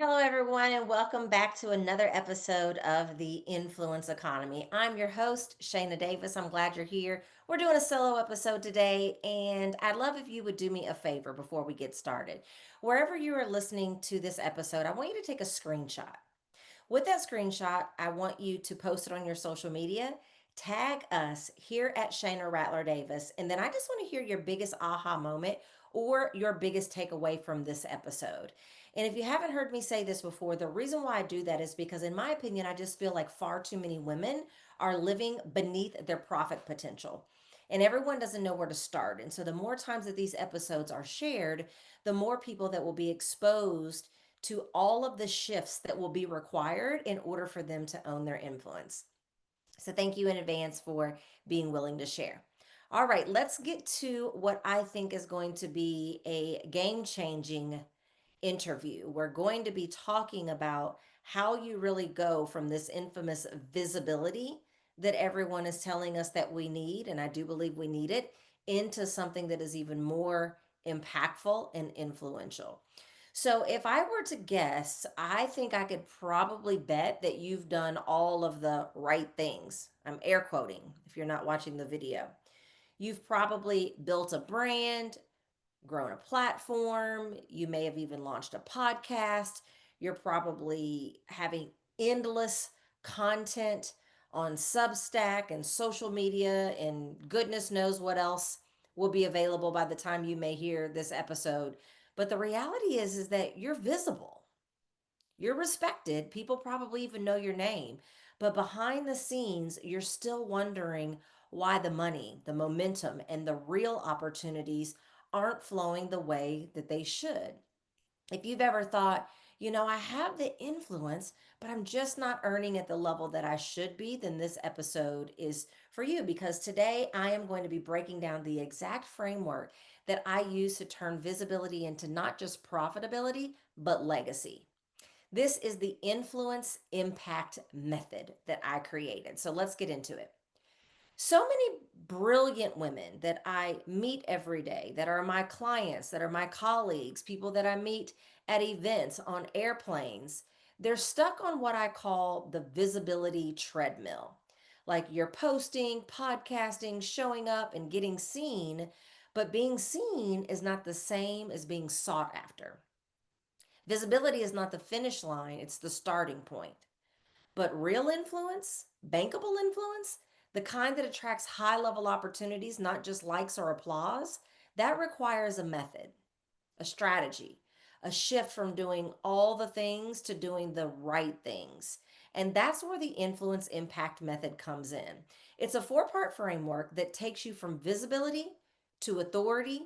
Hello, everyone, and welcome back to another episode of the Influence Economy. I'm your host, Shayna Davis. I'm glad you're here. We're doing a solo episode today, and I'd love if you would do me a favor before we get started. Wherever you are listening to this episode, I want you to take a screenshot. With that screenshot, I want you to post it on your social media. Tag us here at Shayna Rattler Davis. And then I just want to hear your biggest aha moment or your biggest takeaway from this episode. And if you haven't heard me say this before, the reason why I do that is because, in my opinion, I just feel like far too many women are living beneath their profit potential. And everyone doesn't know where to start. And so, the more times that these episodes are shared, the more people that will be exposed to all of the shifts that will be required in order for them to own their influence. So, thank you in advance for being willing to share. All right, let's get to what I think is going to be a game changing interview. We're going to be talking about how you really go from this infamous visibility that everyone is telling us that we need, and I do believe we need it, into something that is even more impactful and influential. So, if I were to guess, I think I could probably bet that you've done all of the right things. I'm air quoting if you're not watching the video. You've probably built a brand, grown a platform. You may have even launched a podcast. You're probably having endless content on Substack and social media, and goodness knows what else will be available by the time you may hear this episode. But the reality is that you're visible. You're respected. People probably even know your name. But behind the scenes, you're still wondering why the money, the momentum, and the real opportunities aren't flowing the way that they should. If you've ever thought, I have the influence, but I'm just not earning at the level that I should be, then this episode is for you because today I am going to be breaking down the exact framework that I use to turn visibility into not just profitability, but legacy. This is the influence impact method that I created. So let's get into it. So many brilliant women that I meet every day, that are my clients, that are my colleagues, people that I meet at events, on airplanes, they're stuck on what I call the visibility treadmill. Like you're posting, podcasting, showing up, and getting seen, but being seen is not the same as being sought after. Visibility is not the finish line, it's the starting point. But real influence, bankable influence, the kind that attracts high level opportunities, not just likes or applause, that requires a method, a strategy, a shift from doing all the things to doing the right things. And that's where the influence impact method comes in. It's a four-part framework that takes you from visibility to authority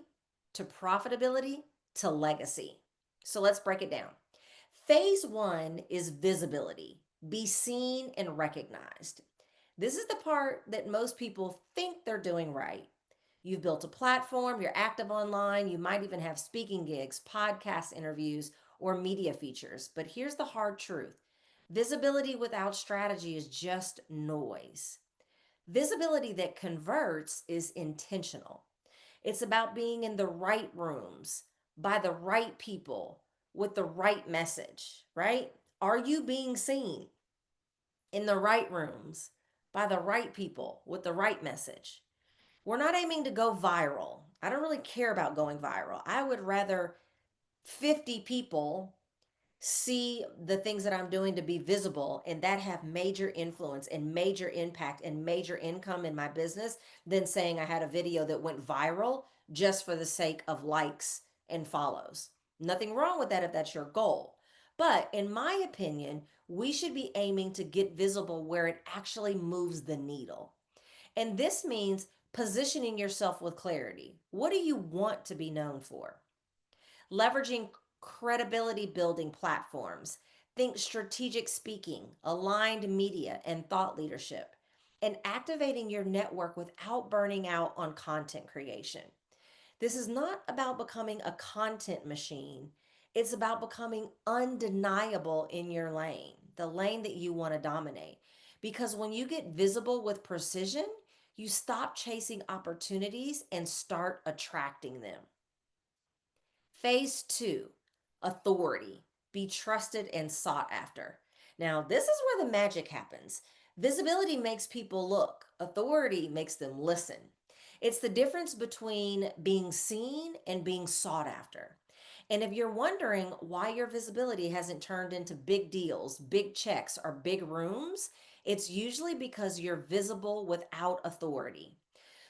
to profitability to legacy. So let's break it down. Phase one is visibility, be seen and recognized. This is the part that most people think they're doing right. You've built a platform, you're active online, you might even have speaking gigs, podcast interviews, or media features. But here's the hard truth: visibility without strategy is just noise. Visibility that converts is intentional. It's about being in the right rooms, by the right people, with the right message, right? Are you being seen in the right rooms, by the right people, with the right message? We're not aiming to go viral. I don't really care about going viral. I would rather 50 people see the things that I'm doing to be visible and that have major influence and major impact and major income in my business than saying I had a video that went viral just for the sake of likes and follows. Nothing wrong with that if that's your goal. But in my opinion, we should be aiming to get visible where it actually moves the needle. And this means positioning yourself with clarity. What do you want to be known for? Leveraging credibility building platforms. Think strategic speaking, aligned media, and thought leadership. And activating your network without burning out on content creation. This is not about becoming a content machine. It's about becoming undeniable in your lane, the lane that you want to dominate. Because when you get visible with precision, you stop chasing opportunities and start attracting them. Phase two, authority. be trusted and sought after. Now, this is where the magic happens. Visibility makes people look, authority makes them listen. It's the difference between being seen and being sought after. And if you're wondering why your visibility hasn't turned into big deals, big checks, or big rooms, it's usually because you're visible without authority.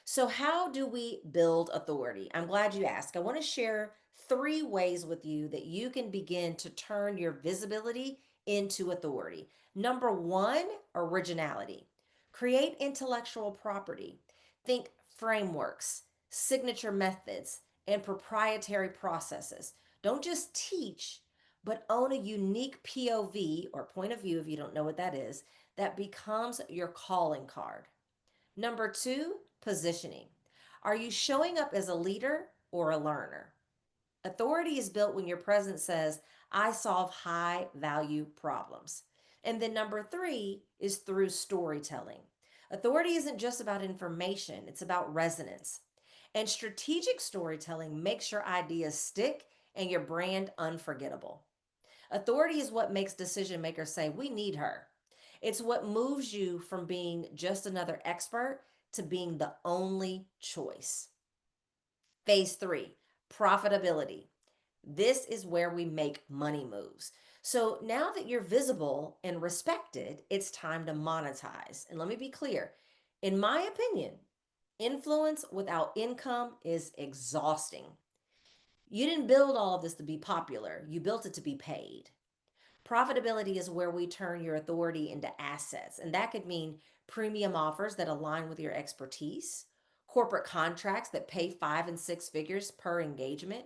So, how do we build authority? I'm glad you asked. I want to share three ways with you that you can begin to turn your visibility into authority. Number one, originality. Create intellectual property. Think frameworks, signature methods, and proprietary processes. Don't just teach, but own a unique POV or point of view, if you don't know what that is, that becomes your calling card. Number two, positioning. Are you showing up as a leader or a learner? Authority is built when your presence says, I solve high value problems. And then number three is through storytelling. Authority isn't just about information, it's about resonance. And strategic storytelling makes your ideas stick and your brand unforgettable. Authority is what makes decision makers say, we need her. It's what moves you from being just another expert to being the only choice. Phase three, profitability. This is where we make money moves. So now that you're visible and respected, it's time to monetize. And let me be clear, in my opinion, influence without income is exhausting. You didn't build all of this to be popular, you built it to be paid. Profitability is where we turn your authority into assets, and that could mean premium offers that align with your expertise, corporate contracts that pay five and six figures per engagement,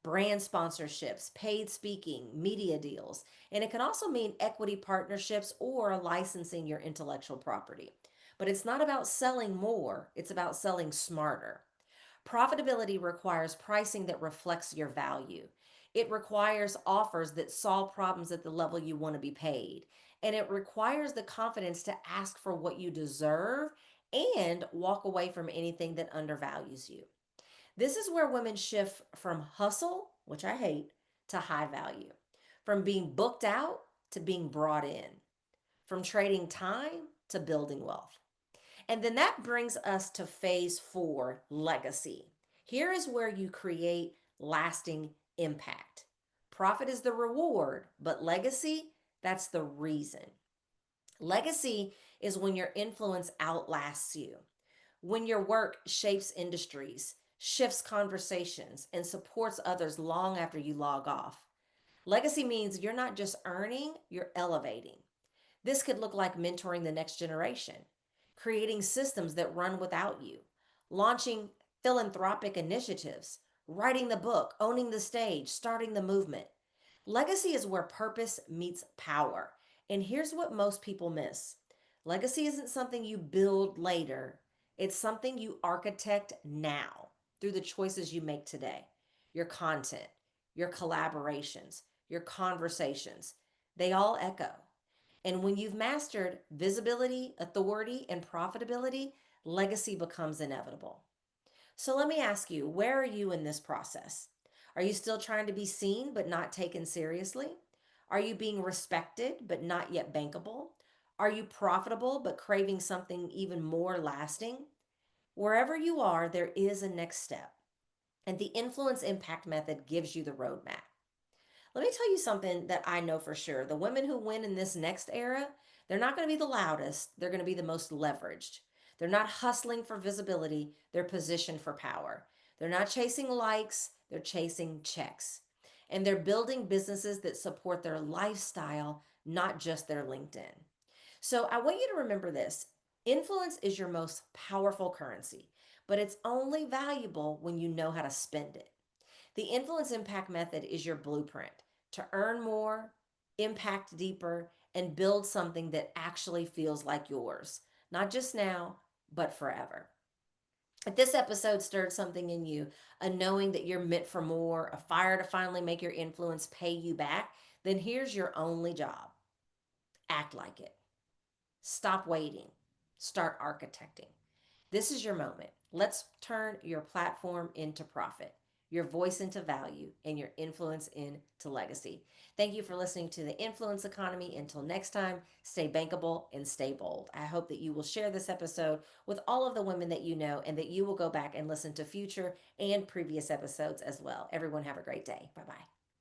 brand sponsorships, paid speaking, media deals, and it can also mean equity partnerships or licensing your intellectual property. But it's not about selling more, it's about selling smarter. Profitability requires pricing that reflects your value. It requires offers that solve problems at the level you want to be paid. And it requires the confidence to ask for what you deserve and walk away from anything that undervalues you. This is where women shift from hustle, which I hate, to high value, from being booked out to being brought in, from trading time to building wealth. And then that brings us to phase four, legacy. Here is where you create lasting impact. Profit is the reward, but legacy, that's the reason. Legacy is when your influence outlasts you, when your work shapes industries, shifts conversations, and supports others long after you log off. Legacy means you're not just earning, you're elevating. This could look like mentoring the next generation, creating systems that run without you, launching philanthropic initiatives, writing the book, owning the stage, starting the movement. Legacy is where purpose meets power. And here's what most people miss: legacy isn't something you build later, it's something you architect now through the choices you make today. Your content, your collaborations, your conversations, they all echo. And when you've mastered visibility, authority, and profitability, legacy becomes inevitable. So let me ask you, where are you in this process? Are you still trying to be seen but not taken seriously? Are you being respected but not yet bankable? Are you profitable but craving something even more lasting? Wherever you are, there is a next step. And the influence impact method gives you the roadmap. Let me tell you something that I know for sure. The women who win in this next era, they're not going to be the loudest, they're going to be the most leveraged. They're not hustling for visibility, they're positioned for power. They're not chasing likes, they're chasing checks. And they're building businesses that support their lifestyle, not just their LinkedIn. So I want you to remember this: influence is your most powerful currency, but it's only valuable when you know how to spend it. The influence impact method is your blueprint to earn more, impact deeper, and build something that actually feels like yours, not just now, but forever. If this episode stirred something in you, a knowing that you're meant for more, a fire to finally make your influence pay you back, then here's your only job: act like it. Stop waiting, start architecting. This is your moment. Let's turn your platform into profit. your voice into value, and your influence into legacy. Thank you for listening to the Influence Economy. Until next time, stay bankable and stay bold. I hope that you will share this episode with all of the women that you know and that you will go back and listen to future and previous episodes as well. Everyone, have a great day. Bye bye.